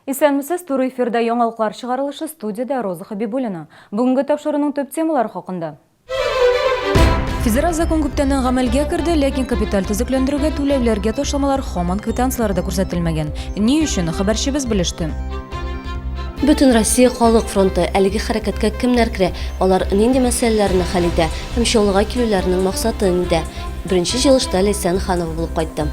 Исәнмесез, туры эфирда яңалыклар чыгарылышы, студияда Роза Хабибуллина. Бүгінгі тапшырының төп темалары хакында. Федераль закон күптәннән гамәлгә керде, ләкин капиталь төзекләндерүгә түләүләргә ташламалар һаман квитанцияларда күрсәтелмәгән. Ни өчен хәбәрчебез белеште. Бүтін Россия Халык фронты әлеге хәрәкәткә кемнәр керә, алар нинди мәсьәләләрне хәл итә, һәм чолыга килүләрнең максаты нидә? Беренче җыелышта Ләйсән Ханова булып кайтты.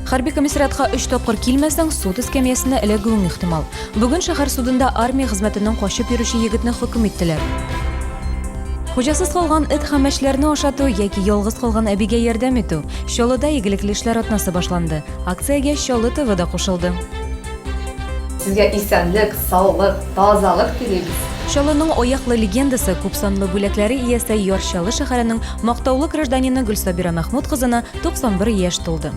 Хәрби комиссариатка 3 тапкыр килмәсәң, суд эскәмиясенә эләгүең ихтимал. Бүген шәһәр судында армия хезмәтеннән качып йөрүче егетне хөкем иттеләр. Хуҗасыз калган эт һәм мәчләрне ашату яки ялгыз калган әбигә ярдәм итү. Чаллыда игелекле эшләр атнасы башланды. Акциягә Чаллы ТВ да кушылды. Сезгә исәнлек, саулык, тазалык телибез. Чаллының аяклы легендасы, күпсанлы бүләкләре иясе Яр Чаллы шәһәренең мактаулы гражданины Гөлсабира Мәхмүд кызына 91 яшь тулды.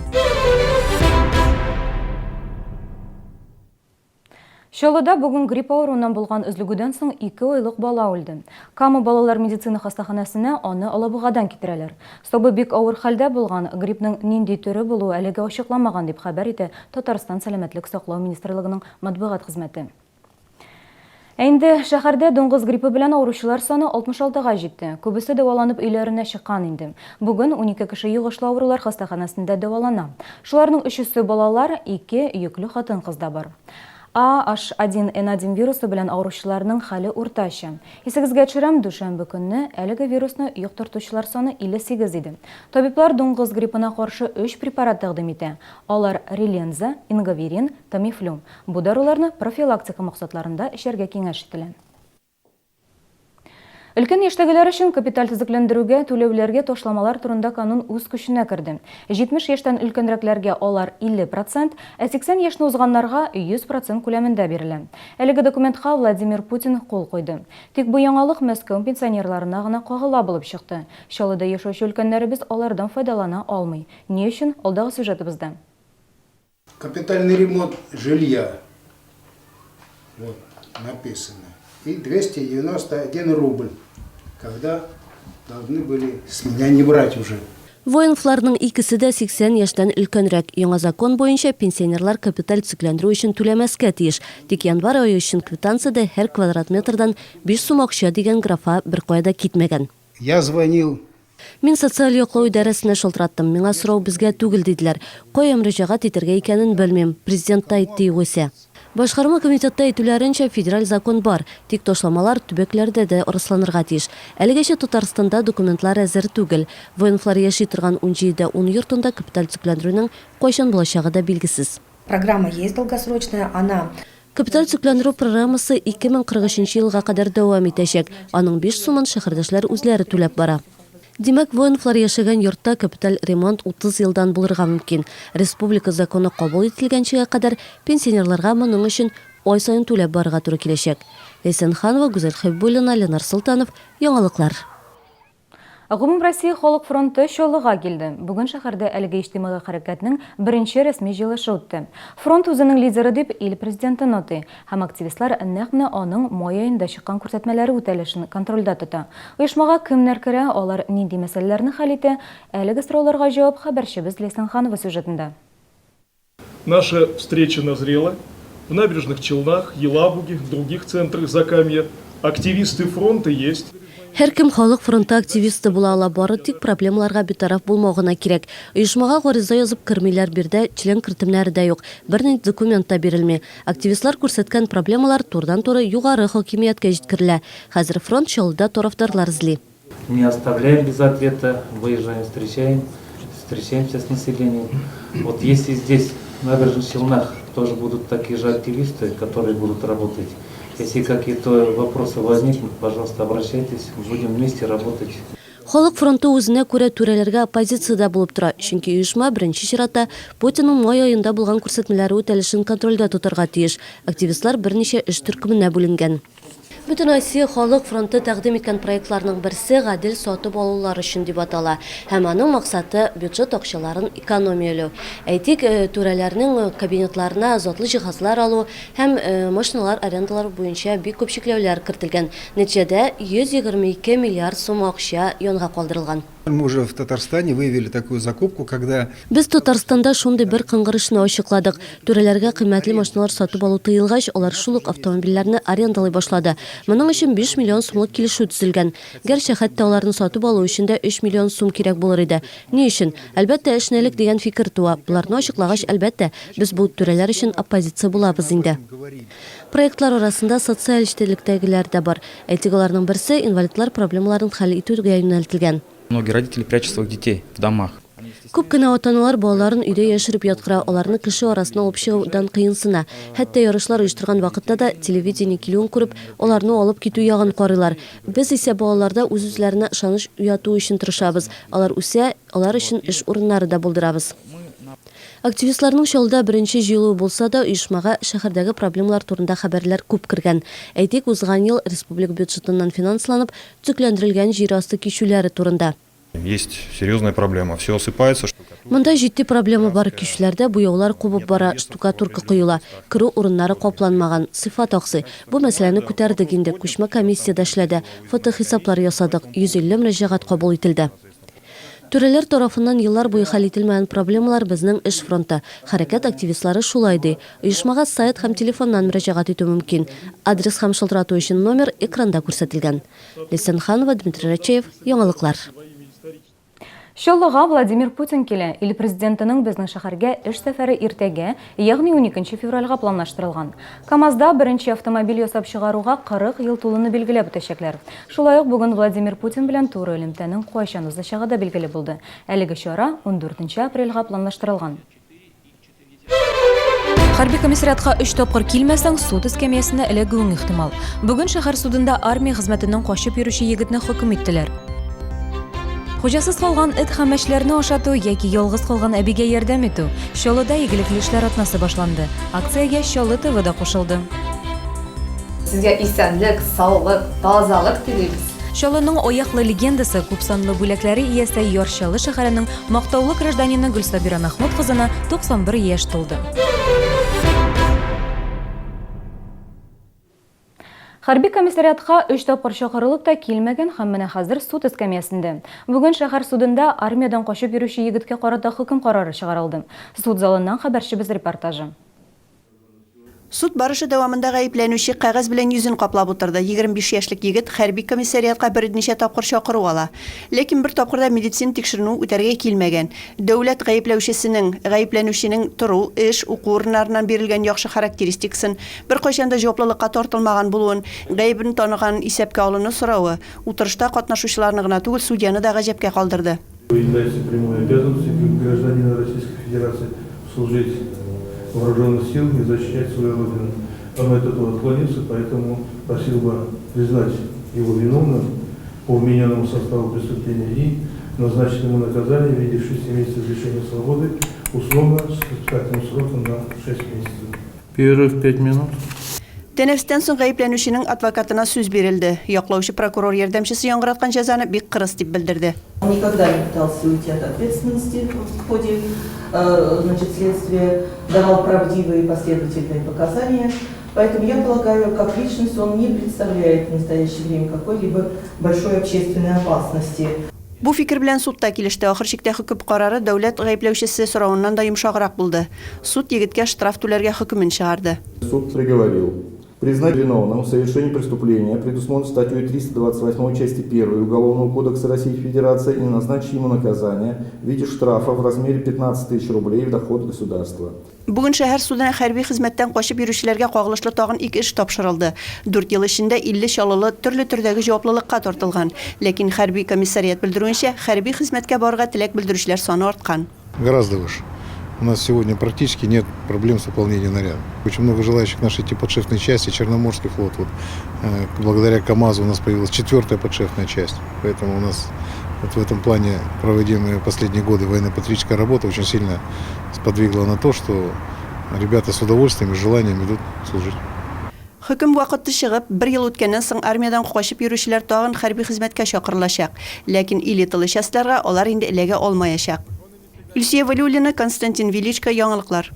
Чаллыда бүген грипп авыруыннан булган өзлегүдән соң 2 айлык бала үлде. Кама балалар медицина хастаханәсенә аны Алабугадан китерәләр. Сабый бик авыр хәлдә булган, гриппның нинди төре булуы әлегә ачыкламаган дип хәбәр итә Татарстан сәламәтлек саклау министрлыгының матбугат хезмәте. Инде шәһәрдә дуңгыз гриппы белән авыручылар саны 66-га җитте. Күбесе дәваланып өйләренә чыккан инде. Бүген 12 кеше йогышлы авырулар хастаханәсендә дәвалана. Шуларның 3-се балалар, 2 йөкле хатын-кызда бар. H1N1 вирусы белән авыручыларның хәле уртача. Исегезгә төшерәм, дүшәмбе көнне әлеге вирусны юктыртучылар саны 58 иде. Табиблар дуңгыз гриппына каршы 3 препарат тәкъдим итә. Алар Риленза, Ингаверин, Тамифлю. Бу даруларны профилактика максатларында эшләргә киңәш ителә. Өлкән яшьтәгеләр өчен капиталь төзекләндерүгә түләүләргә ташламалар турында канун үз көченә керде. 70 яшьтән өлкәнрәкләргә алар 50%, 80 яшьне узганнарга 100% күләмендә бирелә. Әлеге документка Владимир Путин кул куйды. Тик бу яңалык Мәскәү пенсионерларына гына кагыла булып чыкты. Чаллыда яшәүче өлкәннәребез алардан файдалана алмый. Ни өчен? Алдагы сюжетыбызда. Капитальный ремонт жилья. Вот написано. И 291 рубль. Когда должны были с меня не брать уже. Военфларның икесе дә 80 яшьтән өлкәнрәк. Яңа закон буенча пенсионерлар капиталь төзекләндерү өчен түләмәскә тиеш. Тик январь ае өчен квитанциядә һәр квадрат метрдан 5 сум акча дигән графа беркая да китмәгән. Я звонил. Мин социаль яклау идарәсенә шалтыраттым. Миңа сорау безгә түгел диделәр. Кая мөрәҗәгать итәргә икәнен белмим. Президент та әйтте югыйсә. Башкарма комитетта әйтүләренчә федераль закон бар, тик ташламалар төбәкләрдә дә арысланырга тиеш. Әлегәчә Татарстанда документлар әзер түгел. Военфлар яши торган 17-10 йортында капиталь төзекләндерүнең кайчан булачагы да билгесез. Программа есть долгосрочная, она... Капиталь төзекләндерү программасы 2043 елга кадәр дәвам итәчәк. Аның 5 сумын шәһәрдәшләр үзләре түләп бара. Димәк, военфлар яшәгән йортта капиталь ремонт 30 елдан булырга мөмкин. Республика законы кабул ителгәнчегә кадәр пенсионерларга моның өчен ай сайын түләп барырга туры киләчәк. Ләйсән Ханова, Гүзәл Хәбибуллина, Ленар Солтанов, яңалыклар. Гомум Россия Халык фронты Чаллыга килде. Бүген шәһәрдә әлеге иҗтимагый хәрәкәтнең беренче рәсми җыелышы үтте. Фронт үзенең лидеры дип ил президенты ноты, һәм активистлар нәкъ аның май аенда чыккан күрсәтмәләре үтәлешен контрольдә тота. Оешмага кемнәр керә, алар нинди мәсьәләләрне хәл итә? Әлеге сорауларга җавап хәбәрчебез Ләйсән Ханова сюжетында. Наша встреча назрела. В набережных Челнах, Елабуге, других центрах Закамья активисты фронта есть. Һәр кем халык фронты активисты була ала, бары тик проблемаларга битараф булмагына кирәк. Оешмага гариза язып кертмиләр, бирдә член кертемнәре дә юк. Бернинди документ та бирелми. Активистлар күрсәткән проблемалар турыдан-туры югары хакимияткә җиткерелә. Хәзер фронт Чаллыда тарафдарлар эзли. Не оставляем без ответа, выезжаем, встречаемся с населением. Вот если здесь в набережных Челнах тоже будут такие же активисты, которые будут работать. Если какие-то вопросы возникнут, пожалуйста, обращайтесь, будем вместе работать. Халык фронты үзенә күрә түрәләргә оппозициядә булып тора, чөнки оешма беренче чиратта Путинның май аенда булган күрсәтмәләре үтәлешен контрольдә тотарга тиеш. Активистлар берничә эш төркеменә бүленгән. Бүтін Россия Халык фронты тәкъдим иткән проектларның берсе гадел сатып алулар өчен дип атала. Һәм аның максаты бюджет акчаларын экономияләү. Әйтик, түрәләрнең кабинетларына затлы җиһазлар алу һәм машиналар арендалары буенча бик күп чикләүләр кертелгән. Нәтиҗәдә 122 миллиард сум акча янга калдырылган. Мы уже в Татарстане выявили такую закупку, когда Без Татарстанда шундый бер кыңгырышны ачыкладык. Түрәләргә кыйммәтле машиналар сатып алу тыелгач, алар шул ук автомобильләрне арендалый башлады. Моның өчен 5 миллион сумлык килешү төзелгән. Гәрчә хәтта аларны сатып алу өчен дә 3 миллион сум кирәк булыр иде. Ни өчен? Әлбәттә, эшнелек дигән фикер туа. Буларны ачыклагач, әлбәттә, без бу түрәләр өчен оппозиция булабыз инде. Проектлар арасында социаль эштәлектәгеләр дә бар. Әйтик, аларның берсе инвалидлар проблемаларын хәл итүгә юнәлтелгән. Многие родители прячут своих детей в домах. Күп кенә ата-аналар балаларын өйдә яшереп яткыра, аларны кеше арасына алып чыгудан кыенсына. Хәтта ярышлар оештырган вакытта да телевидение килүен күреп, аларны алып китү ягын карыйлар. Без исә балаларда үз-үзләренә ышаныч уяту өчен тырышабыз. Алар үсә, алар өчен эш урыннары да булдырабыз. Активистларның шалда беренче җыелуы булса да, оешмага шәһәрдәге проблемалар турында хәбәрләр күп кергән. Әйтик, узган ел республика бюджетыннан финансланып, төзекләндерелгән җир асты кичүләре турында. Есть серьезная проблема. Все осыпается. Монда җитди проблема бар. Кичүләрдә буяулар кубып бара, штукатурка коела, кыру урыннары капланмаган. Сыйфат аксый. Бу мәсьәләне күтәрдек инде. Күчмә комиссияда эшләде. Фотохисаплар ясадык. 150 мөрәҗәгать кабул ителде. Түрәләр тарафыннан еллар буе хәл ителмәгән проблемалар безнең эш фронты. Хәрәкәт активистлары шулай ди. Оешмага сайт һәм телефоннан мөрәҗәгать итү мөмкин. Адрес һәм шылтырату өчен номер экранда күрсәтелгән. Лесенханова, Дмитрий Рачеев, Яңалыклар. Шоллыга Владимир Путин килә. Ил президентының безнең шәһәргә эш сәфәре иртәгә, ягъни 12 февральгә планлаштырылган. КамАЗда беренче автомобиль ясап чыгаруга 40 ел тулуны билгеләп үтәчәкләр. Шулай ук бүген Владимир Путин белән туры элемтәнең кайчан узачагы да билгеле булды. Әлеге чара 14 апрельгә планлаштырылган. Хәрби комиссариатка 3 тапкыр килмәсәң, суд эскәмиясенә эләгүең ихтимал. Бүген шәһәр судында армия хезмәтеннән качып йөрүче егетне хөкем иттеләр. Хуҗасыз калган эт һәм мәчләрне ашату яки ялгыз калган әбигә ярдәм итү. Чаллыда игелекле эшләр атнасы башланды. Акциягә Чаллы ТВ да кушылды. Сезгә исәнлек, саулык, тазалык телибез. Чаллының аяклы легендасы күпсанлы бүләкләре иясе Ярчалы шәһәренең мактаулы гражданины Гөлсабира Мәхмүд кызына 91 яшь тулды. Хәрби комиссариатка 3 тапкыр чакырылып та килмәгән һәм менә хәзер суд эскәмиясендә. Бүген шәһәр судында армиядан качып йөрүче егеткә карата хөкем карары чыгарылды. Суд залыннан хәбәрчебез репортажы. Суд барышы дәвамында гаепләнүче кәгазь белән йөзен каплап утырды. 25 яшьлек егет хәрби комиссариатка берничә тапкыр чакыру ала. Ләкин бер тапкырда медицин тикшерү үтәргә килмәгән. Дәүләт гаепләнүченең тору, эш, уку урыннарыннан бирелгән яхшы характеристикасын, бер кайчан да җаваплылыкка тартылмаган булуын, гаебен таныган исәпкә алуны сорауы, утырышта катнашучыларны гына түгел, судьяны да гаҗәпкә калдырды. Является прямой обязанностью гражданина Российской Федерации служить в вооруженных сил и защищать свою родину. Он от этого отклонился, поэтому просил бы признать его виновным по вмененному составу преступления и назначить ему наказание в виде 6 месяцев лишения свободы, условно с испытательным сроком на 6 месяцев. Перерыв 5 минут. Тәнәфестән соң гаепләнүченең адвокатына сүз бирелде. Яклаучы прокурор ярдәмчесе яңгыраткан җәзаны бик кырыс дип белдерде. Он никогда не пытался уйти от ответственности в ходе следствия, давал правдивые и последовательные показания. Поэтому я полагаю, как личность он не представляет в настоящее время какой-либо большой общественной опасности. Бу фикер белән судта килеште. Ахыр чиктә хөкем карары дәүләт гаепләүчесе соравыннан да йомшаграк булды. Суд егеткә штраф түләргә хөкемен чыгарды. Суд приговорил признать виновным в совершении преступления, предусмотренного статьей 328 части 1 Уголовного кодекса Российской Федерации, и назначить ему наказание в виде штрафа в размере 15 тысяч рублей в доход государства. Бүген шәһәр судына хәрби хезмәттән качып йөрүчеләргә кагылышлы тагын 2 эш тапшырылды. 4 ел эчендә 50 чаллылы төрле төрдәге җаваплылыкка тартылган. Ләкин хәрби комиссариат белдерүенчә, хәрби хезмәткә барырга теләк белдерүчеләр саны арткан. Гораздо выше. У нас сегодня практически нет проблем с выполнением наряда. Очень много желающих нашей подшефной части, Черноморский флот. Вот, благодаря КамАЗу у нас появилась 4-я подшефная часть. Поэтому у нас в этом плане проводимые последние годы военно-патриотическая работа очень сильно сподвигла на то, что ребята с удовольствием и желанием идут служить. Хөкем вакыты чыгып, 1 ел үткәннән соң армиядан качып йөрүчеләр тагын хәрби хезмәткә чакырылачак. Ләкин элиталы частьләргә алар инде эләгә алмаячак. Илсия Валюлина, Константин Величко, Яңалыклар.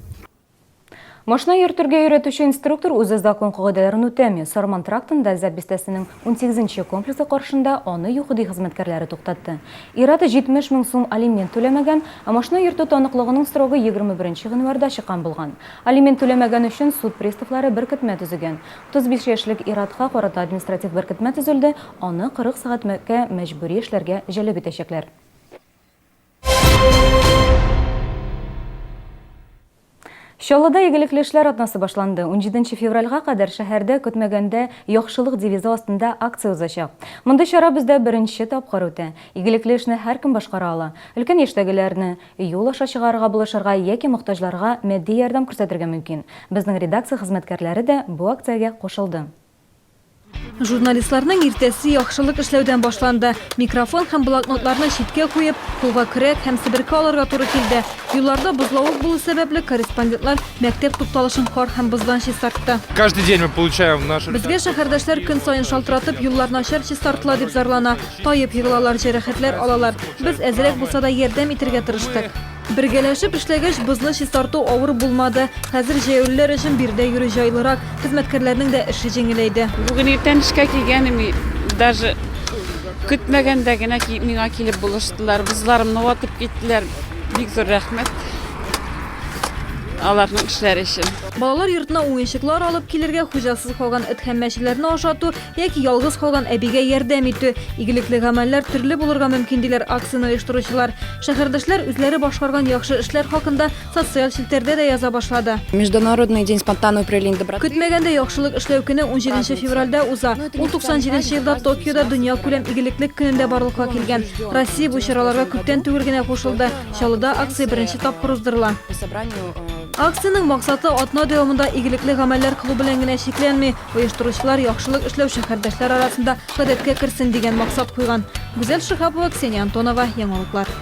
Машина йөртергә өйрәтүче инструктор үзе закон кагыйдәләрен үтәми. Сарман трактында Зәп бистәсенең 18-нче комплексы каршында аны юхуди хезмәткәрләре туктатты. Ираты 70 мең сум алимент түләмәгән, ә машина йөртү таныклыгының срогы 21 гыйнварда чыккан булган. Алимент түләмәгән өчен суд приставлары беркетмә төзегән. 35 яшьлек иратка карата административ беркетмә төзелде, аны 40 сәгатькә мәҗбүри эшләргә җәлеп итәчәкләр. Чаллыда игелекле эшләр атнасы башланды. 17 февральгә кадәр шәһәрдә көтмәгәндә яхшылык девизы астында акция узачак. Монда чара бездә беренче тапкыр үтә. Игелекле эшне һәркем башкара ала. Өлкән яшьтәгеләрне юл аша чыгарырга, булышырга яки мохтаҗларга матди ярдәм күрсәтергә мөмкин. Безнең редакция хезмәткәрләре дә бу акциягә кушылды. Журналистларның иртәсе яхшылык эшләүдән башланды. Микрофон һәм блокнотларны читкә куеп, кулга көрәк һәм себерке алырга туры килде. Юлларда бозлавык булу сәбәпле корреспондентлар мәктәп тукталышын кар һәм боздан чистартты. Каждый день мы получаем наши... Безгә шәһәрдәшләр көн саен шалтыратып, юллар начар чистартыла дип зарлана. Таеп егылалар, җәрәхәтләр алалар. Без әзрәк булса да ярдәм итәргә тырыштык. Бергәләшеп эшләгәч, бозны чистарту авыр булмады. Хәзер җәяүлеләр өчен бирдә йөрү җайлырак, хезмәткәрләрнең дә эше җиңеләйде. Бүген иртән эшкә килгәнем, даже көтмәгәндә генә миңа килеп булыштылар. Бозларымны ватып киттеләр. Бик зур рәхмәт аларның эшләре өчен. Балалар йортына уенчыклар алып килергә, хуҗасыз калган эт һәм мәчеләрне ашату яки ялгыз калган әбигә ярдәм итү. Игелекле гамәлләр төрле булырга мөмкин диләр акцияны оештыручылар. Шәһәрдәшләр үзләре башкарган яхшы эшләр хакында социаль челтәрдә дә яза башлады. Международный день спонтанного проявления доброты. Көтмәгәндә яхшылык эшләү көне 17 февральдә уза. Ул 97 елда Токиода дөнья күләм игелеклек көнендә барлыкка килгән. Россия бу чараларга күптән түгел генә кушылды. Чаллыда акция беренче тапкыр уздырыла. Акциянең максаты атна дәвамында игелекле гамәлләр кылу белән генә чикләнми. Оештыручылар яхшылык эшләү шәһәрдәшләр арасында гадәткә керсен дигән максат куйган. Гүзәл Шихапова, Ксения Антонова, Яңалыклар.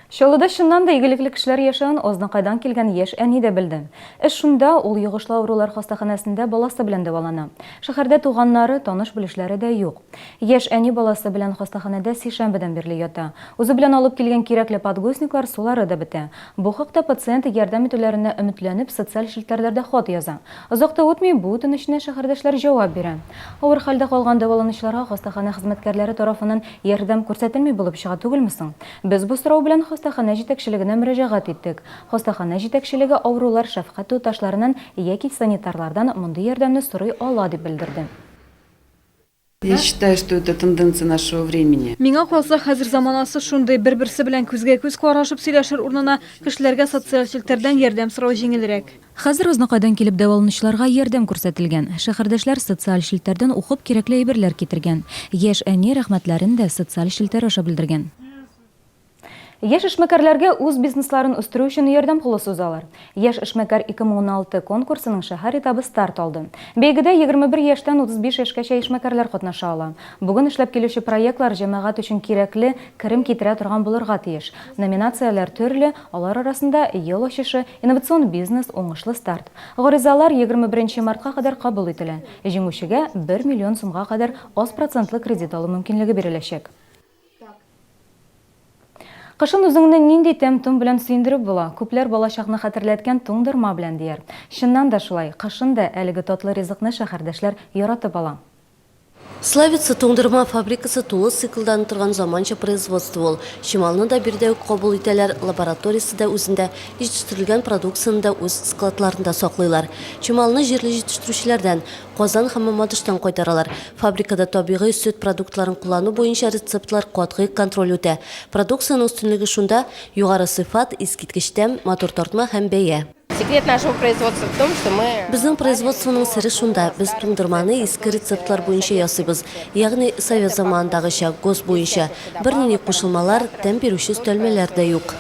Чаллыда чыннан да игелекле кешеләр яшәвен Азнакайдан килгән яшь әни дә белде. Эш шунда ул йогышлы авырулар хастаханәсендә баласы белән дәвалана. Шәһәрдә туганнары, таныш белешләре дә юк. Яшь әни баласы белән хастаханәдә сишәмбедән бирле ята. Үзе белән алып килгән кирәкле подгузниклар сулары да бетә. Бу хакта пациент ярдәм итүләренә өметләнеп социаль челтәрләрдә хат яза. Озак та үтми бу үтенечне шәһәрдәшләр җавап бирә. Авыр хәлдә калган дәваланучыларга хастахана хезмәткәрләре тарафыннан ярдәм күрсәтелми булып чыга түгелме соң? Без бу сорау белән хастахана җитәкчелегенә мөрәҗәгать иттек. Хастахана җитәкчелеге авырулар шәфкать туташларынан яки санитарлардан мондый ярдәмне сорый ала дип белдерде. Я считаю, что это тенденция нашего времени. Миңа калса, хәзер заманасы шундый бер-берсе белән күзгә-күз карашып сөйләшер урынына кешеләргә социаль челтәрдән ярдәм сорау җиңелрәк. Хәзер Азнакайдан килеп дәваланучыларга ярдәм күрсәтелгән. Шәһәрдәшләр социаль челтәрдән укып кирәкле әйберләр китергән. Яшь әни рәхмәтләрен дә социаль челтәр аша белдергән. Яшь эшмәкәрләргә үз бизнесларын үстерү өчен ярдәм кулы сузалар. Яшь эшмәкәр 2016 конкурсының шәһәр этабы старт алды. Бәйгедә 21 яшьтән 35 яшькәчә эшмәкәрләр катнаша ала. Бүген эшләп килүче проектлар җәмәгать өчен кирәкле керем китерә торган булырга тиеш. Номинацияләр төрле, алар арасында ел ачышы, инновацион бизнес, уңышлы старт. Гаризалар 21 мартка кадәр кабул ителә. Җиңүчегә 1 миллион сумга кадәр аз процентлы кредит алу мөмкинлеге биреләчәк. Кышын үзеңне нинди тәм-том белән сөендереп була? Күпләр балачакны хәтерләткән туңдырма белән дияр. Чыннан да шулай. Кышын да әлеге татлы ризыкны шәһәрдәшләр яратып ала. Славица туңдырма фабрикасы тулы циклдан тұрған заманча производство ол. Шималны да бирдә үк кабул итәләр, лабораториясы да үзендә җитештерелгән продукцияны да үз складларында саклыйлар. Шималны җирле җитештерүчеләрдән, Казан һәм Мамадыштан кайтаралар. Фабрикада табигый сөт продуктларын куллану буенча рецептлар катгый контроль үтә. Продукцияның өстенлеге шунда: югары сыйфат, искиткеч тәм, матур тартма һәм бәя. Секрет нашего производства в том, что мы... Безнең производствоның сыры шунда. Без туңдырманы иске рецептлар буенча ясыйбыз. Ягъни совет заманындагыча, гос буенча. Бернинди кушылмалар, тәм бирүче өстәлмәләр дә юк.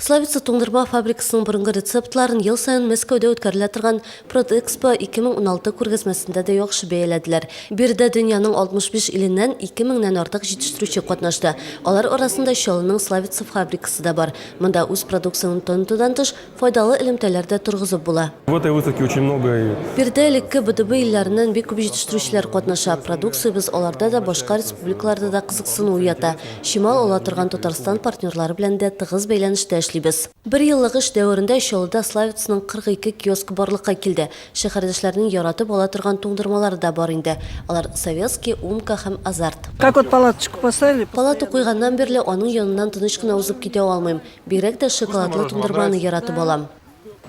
Славица туңдырма фабрикасының борынгы рецептларын ел сайын Мәскәүдә үткәрелә торган Продэкспо 2016 күргәзмәсендә дә яхшы бәяләделәр. Бирдә дөньяның 65 иленнән 2000нән артык җитештерүче катнашты. Алар арасында Чаллының Славица фабрикасы да бар. Монда үз продукциясын танытудан тыш файдалы элемтәләр дә торгызып була. В этой выставке очень много... Бирдә элекке БДБ илләреннән бик күп җитештерүчеләр катнаша. Продукциябыз аларда да башка республикаларда да кызыксыну уята. Шимал ала торган Татарстан партнерлары белән дә тыгыз бәйләнештә эшлибез. Бер еллык эш дәверендә Чаллыда Славицның 42 киоск барлыкка килде. Шәһәрдәшләрнең яратып ала торган туңдырмалары да бар инде. Алар советский, умка һәм азарт. Как вот палаточку поставили? Палата куйганнан бирле аның яныннан тыныч кына узып китә алмыйм. Бигрәк тә шоколадлы туңдырманы яратып алам.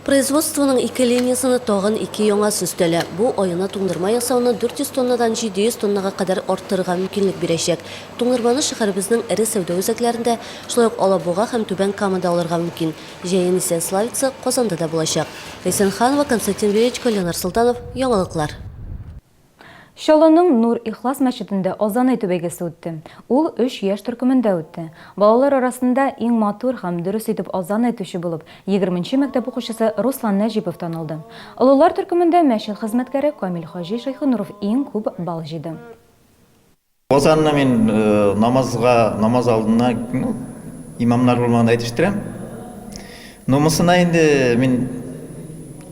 Производствоның 2 линиясына тагын 2 яңа сөстәлә. Бу аена туңдырма ясауны 400 тоннадан 700 тоннага кадәр арттырырга мөмкинлек бирәчәк. Туңдырманы шәһәребезнең эре сәүдә үзәкләрендә, шулай ук Алабуга һәм Түбән Камада алырга мөмкин. Җәен исә Славица, Казанда да булачак. Рәйсәнханова, Константин Величко, Ленар Султанов, яңалыклар. Чаллының Нур Ихлас мәчетендә азан әйтү бәйгесе үтте. Ул 3 яшь төркемендә үтте. Балалар арасында иң матур һәм дөрес итеп азан әйтүче булып 20-нче мәктәп укучысы Руслан Нәҗипов танылды. Олылар төркемендә мәчет хезмәткәре Камил Хаҗи Шайхунуров иң күп бал җыйды. Азанны мен намаз алдына имамнар булмаганда әйтештирәм. Номысына инде мен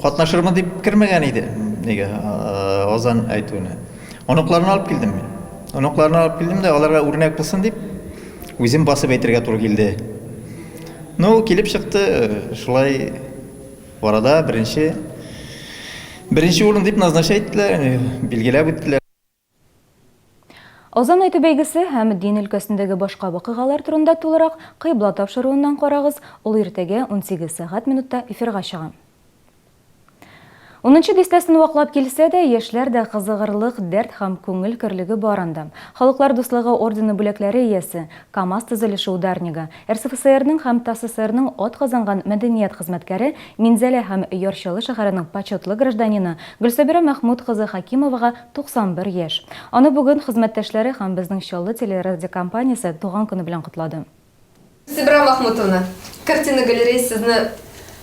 катнашырмын дип кирмәгән иде. Неге азан әйтүне. Оныкларны алып килдем мен. Оныкларны алып килдем дә аларга үрнәк булсын дип үзем басып әйтергә туры килде. Ну, килеп чыкты, шулай арада беренче урын дип назначать иттеләр, билгеләп үттеләр. Азан әйтү бәйгесе һәм дин өлкәсендәге башка вакыйгалар турында тулырак кыйбла тапшыруыннан карагыз, ул иртәгә 18 сәгать минутта эфирга чыга. 10-нчы дистәсен ваклап килсә дә, яшьләр дә кызыгырлык, дәрт һәм күңел керлеге бар анда. Халыклар дуслыгы ордены бүләкләре иясе, КАМАЗ төзелеше ударнигы, РСФСРның һәм ТАССРның от казанган мәдәният хезмәткәре, Минзәлә һәм Ярчалы шәһәренең почетлы гражданины Гөлсәбирә Мәхмүд кызы Хакимовага 91 яшь. Аны бүген хезмәттәшләре һәм безнең Чаллы телерадиокомпаниясе туган көне белән котлады. Гөлсәбирә Мәхмүдовна, картина галерея сезне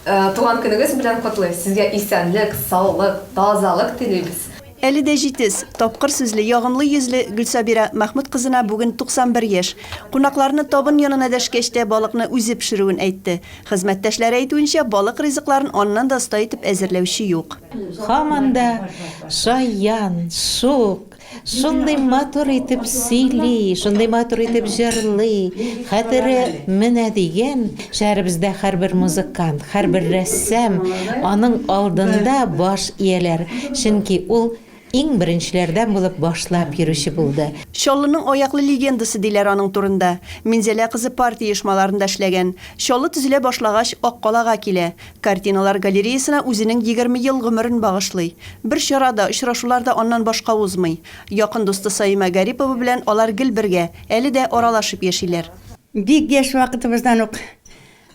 туган көнегез белән котлый. Сезгә исәнлек, саулык, тазалык телибез. Әле дә җитез, тапкыр сүзле, ягымлы йөзле Гөлсәбирә Мәхмүд кызына бүген 91 яшь. Кунакларны табын янына дәшкәч тә балыкны үзе пешерүен әйтте. Хезмәттәшләре әйтүенчә, балык ризыкларын аннан да оста итеп әзерләүче юк. Һаманда шаян, шук, шундый матур итеп сөйли, шундый матур итеп җырлый. Хәтере менә дигән, шәһәребездә һәрбер музыкант, һәрбер рәссам аның алдында баш ияләр. Чөнки ул иң беренчеләрдән булып башлап йөрүче булды. Чаллының аяклы легендасы диләр аның турында. Минзәлә кызы партия оешмаларында эшләгән. Чаллы төзелә башлагач Аккалага килә. Картиналар галереясына үзенең 20 ел гомерен багышлый. Бер чарада, очрашуларда аннан башка узмый. Якын дусты Саима Гарипова белән алар гел бергә, әле дә аралашып яшиләр. Бик яшь вакытыбыздан ук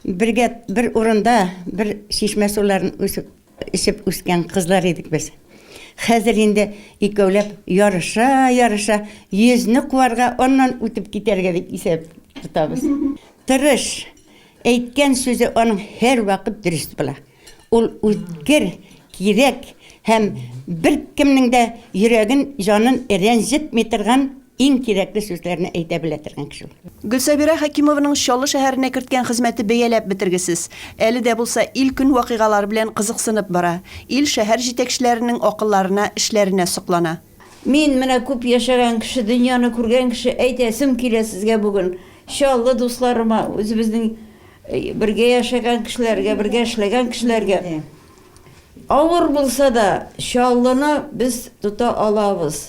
бергә бер урында бер шишмә суларын эчеп үскән кызлар идек без. Хәзер инде икәүләп ярыша, йөзне куарга, оннан үтеп китәргә дип исәп тотабыз. Тырыш, әйткән сүзе аның һәр вакыт дөрес була. Ул үткер, кирәк һәм бер кемнең дә йөрәген, җанын рәнҗетми торган иң кирәкле сүзләрне әйтә белә торган кеше. Гөлсәбирә Хакимованың Чаллы шәһәренә керткән хезмәте бәяләп бетергесез. Әле дә булса ил көн вакыйгалары белән кызыксынып бара. Ил шәһәр җитәкчеләренең акылларына, эшләренә соклана. Мин менә күп яшәгән кеше, дөньяны күргән кеше әйтәсем килә сезгә бүген. Чаллы дусларыма, үзебезнең бергә яшәгән кешеләргә, бергә эшләгән кешеләргә. Авыр булса да, Чаллыны без тута алабыз.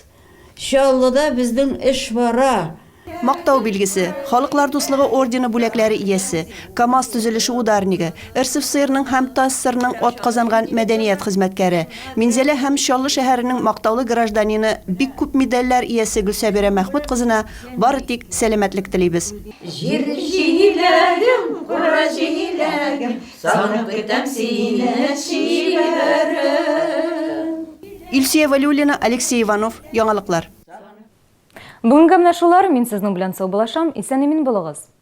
Чаллыда безнең эш бара. Мактау билгесе, Халыклар дуслыгы ордены бүләкләре иясе, КАМАЗ төзелеше ударнигы, РСФСРның һәм ТАССРның от казанган мәдәният хезмәткәре, Минзәлә һәм Чаллы шәһәренең мактаулы гражданины, бик күп медальләр иясе Гөлсәбирә Мәхмүд кызына бары тик сәламәтлек телибез. Җир җиләгем, кура җиләгем, сагынып көтәм сине чибәрем. Илсия Валиуллина, Алексей Иванов, яңалыклар. Бүгенге менә шулар, мин сезнең белән сау булашам, исән-имин булыгыз.